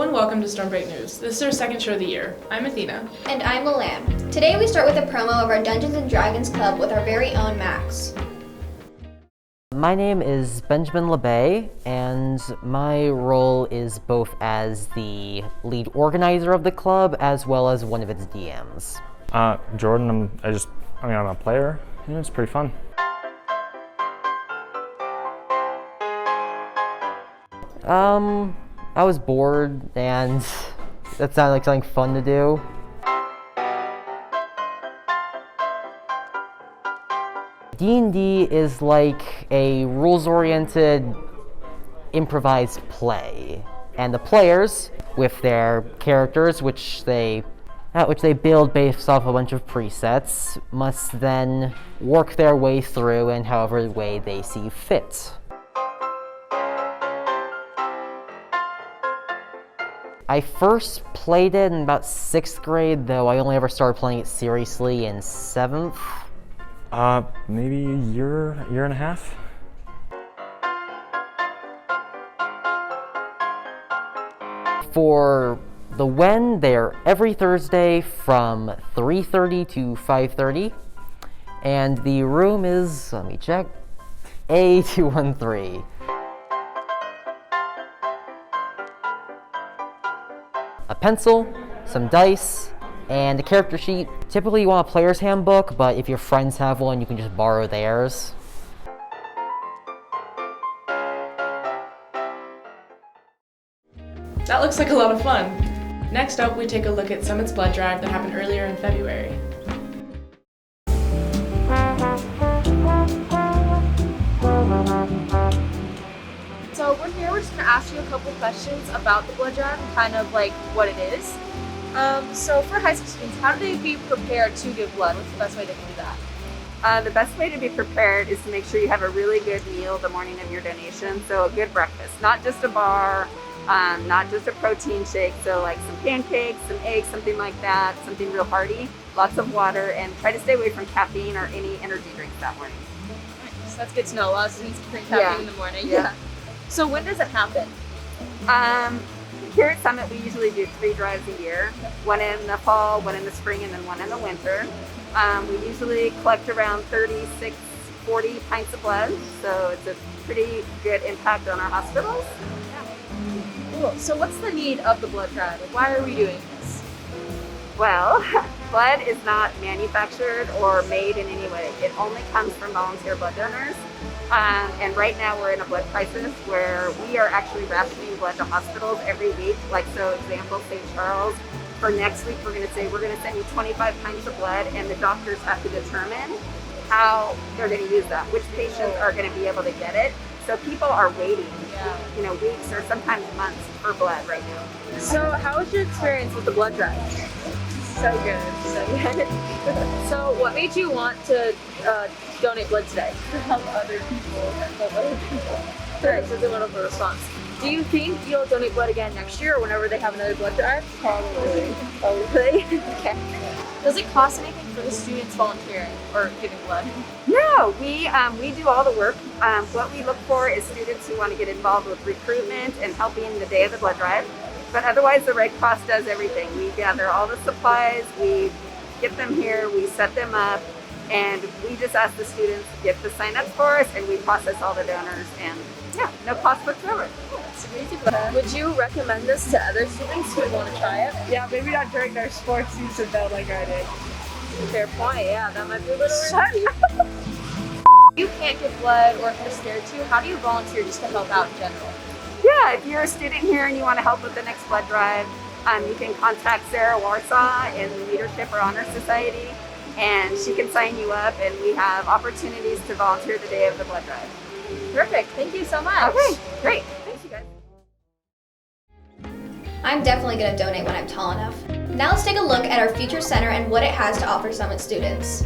and welcome to StormBreak News. This is our second show of the year. I'm Athena. And I'm Lamb. Today we start with a promo of our Dungeons & Dragons Club with our very own Max. My name is Benjamin LeBay, and my role is both as the lead organizer of the club as well as one of its DMs. Jordan, I'm a player. It's pretty fun. I was bored, and that sounded like something fun to do. D&D is like a rules-oriented, improvised play, and the players, with their characters, which they build based off a bunch of presets, must then work their way through in however way they see fit. I first played it in about 6th grade, though I only ever started playing it seriously in 7th. Maybe a year and a half. For the When, they're every Thursday from 3:30 to 5:30, and the room is, let me check, A213. A pencil, some dice, and a character sheet. Typically you want a player's handbook, but if your friends have one, you can just borrow theirs. That looks like a lot of fun. Next up, we take a look at Summit's blood drive that happened earlier in February. So we're just going to ask you a couple questions about the blood drive and kind of like what it is. So for high school students, how do they be prepared to give blood? What's the best way to do that? The best way to be prepared is to make sure you have a really good meal the morning of your donation. So a good breakfast, not just a bar, not just a protein shake. So like some pancakes, some eggs, something like that, something real hearty, lots of water, and try to stay away from caffeine or any energy drinks that morning. Nice. That's good to know. A lot of students drink caffeine in the morning. Yeah. So when does it happen? Here at Summit, we usually do 3 drives a year, one in the fall, one in the spring, and then one in the winter. We usually collect around 36, 40 pints of blood, so it's a pretty good impact on our hospitals. Cool. So what's the need of the blood drive? Like, why are we doing this? Well, blood is not manufactured or made in any way. It only comes from volunteer blood donors. And right now we're in a blood crisis where we are actually rationing blood to hospitals every week. Like, so example, St. Charles, for next week we're going to say we're going to send you 25 pints of blood, and the doctors have to determine how they're going to use that, which patients are going to be able to get it. So people are waiting, weeks or sometimes months for blood right now. So how was your experience with the blood drive? So good. So what made you want to donate blood today? To help other people. Nice, that's a wonderful response. Do you think you'll donate blood again next year or whenever they have another blood drive? Probably. Okay. Does it cost anything for the students volunteering or giving blood? No, we do all the work. What we look for is students who want to get involved with recruitment and helping the day of the blood drive. But otherwise, the Red Cross does everything. We gather all the supplies, we get them here, we set them up, and we just ask the students to get the sign-ups for us, and we process all the donors, and no cost whatsoever. That's amazing. Would you recommend this to other students who want to try it? Yeah, maybe not during their sports season though, like I did. Fair point, yeah, that might be a little risky. You can't give blood, or if you're scared to, how do you volunteer just to help out in general? Yeah, if you're a student here and you want to help with the next blood drive, you can contact Sarah Warsaw in the Leadership or Honor Society, and she can sign you up, and we have opportunities to volunteer the day of the blood drive. Perfect, thank you so much. Okay, great. Thanks, you guys. I'm definitely going to donate when I'm tall enough. Now let's take a look at our Future Center and what it has to offer Summit students.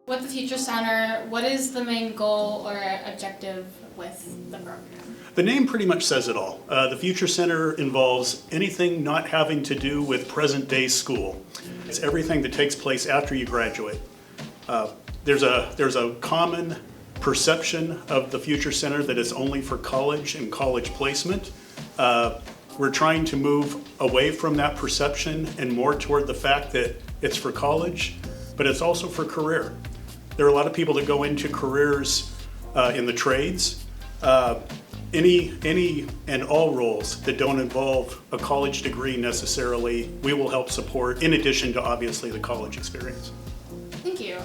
With the Future Center, what is the main goal or objective with the program? The name pretty much says it all. The Future Center involves anything not having to do with present-day school. It's everything that takes place after you graduate. There's a common perception of the Future Center that it's only for college and college placement. We're trying to move away from that perception and more toward the fact that it's for college, but it's also for career. There are a lot of people that go into careers in the trades. Any and all roles that don't involve a college degree necessarily, we will help support, in addition to obviously the college experience. Thank you.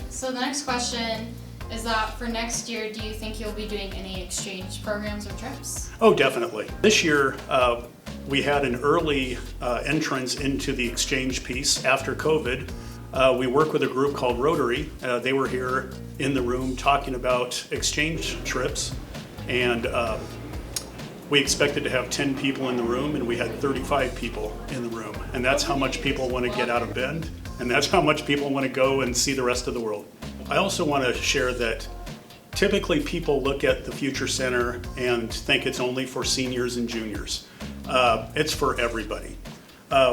So the next question is that for next year, do you think you'll be doing any exchange programs or trips? Oh, definitely. This year, we had an early entrance into the exchange piece after COVID. We work with a group called Rotary. They were here in the room talking about exchange trips, and we expected to have 10 people in the room, and we had 35 people in the room. And that's how much people want to get out of Bend, and that's how much people want to go and see the rest of the world. I also want to share that typically people look at the Future Center and think it's only for seniors and juniors. It's for everybody.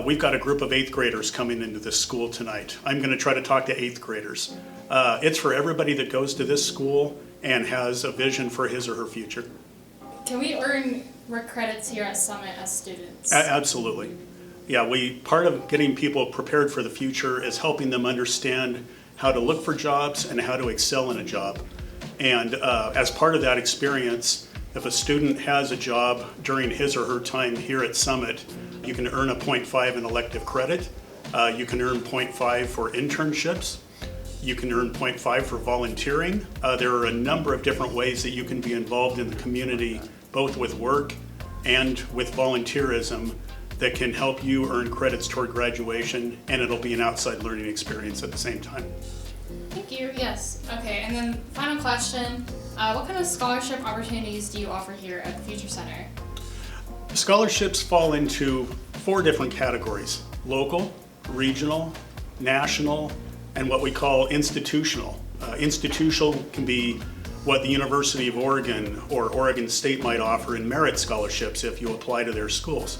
We've got a group of 8th graders coming into this school tonight. I'm going to try to talk to 8th graders. It's for everybody that goes to this school and has a vision for his or her future. Can we earn work credits here at Summit as students? Absolutely. Yeah, part of getting people prepared for the future is helping them understand how to look for jobs and how to excel in a job. And as part of that experience, if a student has a job during his or her time here at Summit, you can earn a 0.5 in elective credit. You can earn 0.5 for internships. You can earn 0.5 for volunteering. There are a number of different ways that you can be involved in the community, both with work and with volunteerism, that can help you earn credits toward graduation, and it'll be an outside learning experience at the same time. Thank you, yes. Okay, and then final question, what kind of scholarship opportunities do you offer here at the Future Center? Scholarships fall into 4 different categories: local, regional, national, and what we call institutional. Institutional can be what the University of Oregon or Oregon State might offer in merit scholarships if you apply to their schools.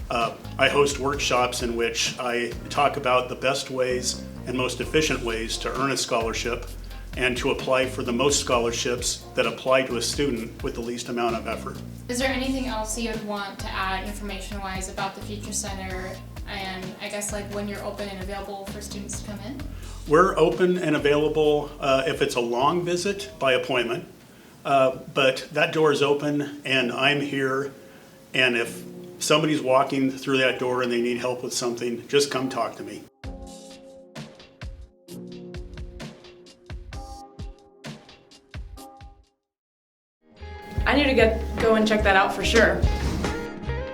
I host workshops in which I talk about the best ways and most efficient ways to earn a scholarship and to apply for the most scholarships that apply to a student with the least amount of effort. Is there anything else you would want to add information-wise about the Future Center, and I guess like when you're open and available for students to come in? We're open and available if it's a long visit by appointment, but that door is open and I'm here, and if somebody's walking through that door and they need help with something, just come talk to me. I need to go and check that out for sure.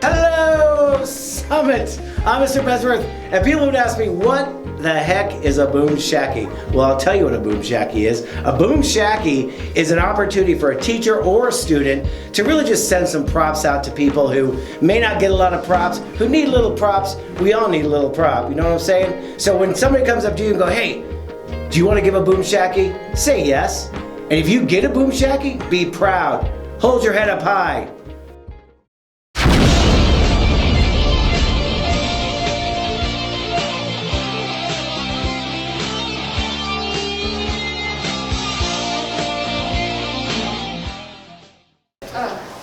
Hello, Summit! I'm Mr. Besworth, and people would ask me, what the heck is a Boom-Shackey? Well, I'll tell you what a Boom-Shackey is. A Boom-Shackey is an opportunity for a teacher or a student to really just send some props out to people who may not get a lot of props, who need little props. We all need a little prop, you know what I'm saying? So when somebody comes up to you and go, hey, do you want to give a Boom-Shackey? Say yes. And if you get a Boom-Shackey, be proud. Hold your head up high.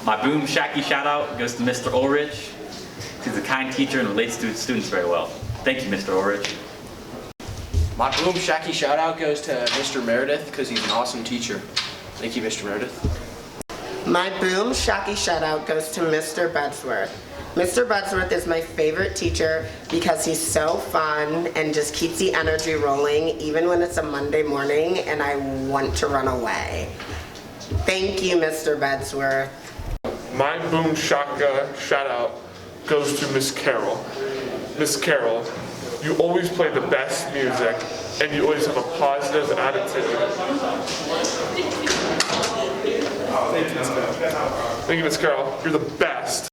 My Boom-Shackey Shout-Out goes to Mr. Ulrich. He's a kind teacher and relates to his students very well. Thank you, Mr. Ulrich. My Boom-Shackey Shout-Out goes to Mr. Meredith because he's an awesome teacher. Thank you, Mr. Meredith. My Boom-Shackey Shout-Out goes to Mr. Bedsworth. Mr. Bedsworth is my favorite teacher because he's so fun and just keeps the energy rolling even when it's a Monday morning and I want to run away. Thank you, Mr. Bedsworth. My Boom-Shackey Shout-Out goes to Miss Carol. Miss Carol, you always play the best music and you always have a positive attitude. Thank you, Miss Carol. You're the best.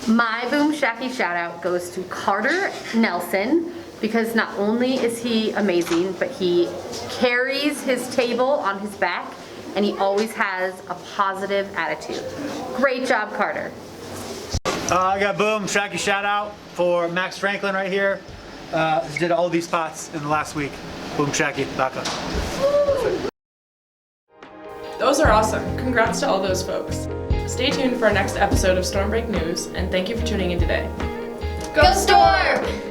My Boom-Shackey Shout-Out goes to Carter Nelson because not only is he amazing, but he carries his table on his back and he always has a positive attitude. Great job, Carter. I got Boom-Shackey Shout-Out for Max Franklin right here. He did all these spots in the last week. Boom-Shackey.com. Those are awesome. Congrats to all those folks. Stay tuned for our next episode of StormBreak News, and thank you for tuning in today. Go Storm!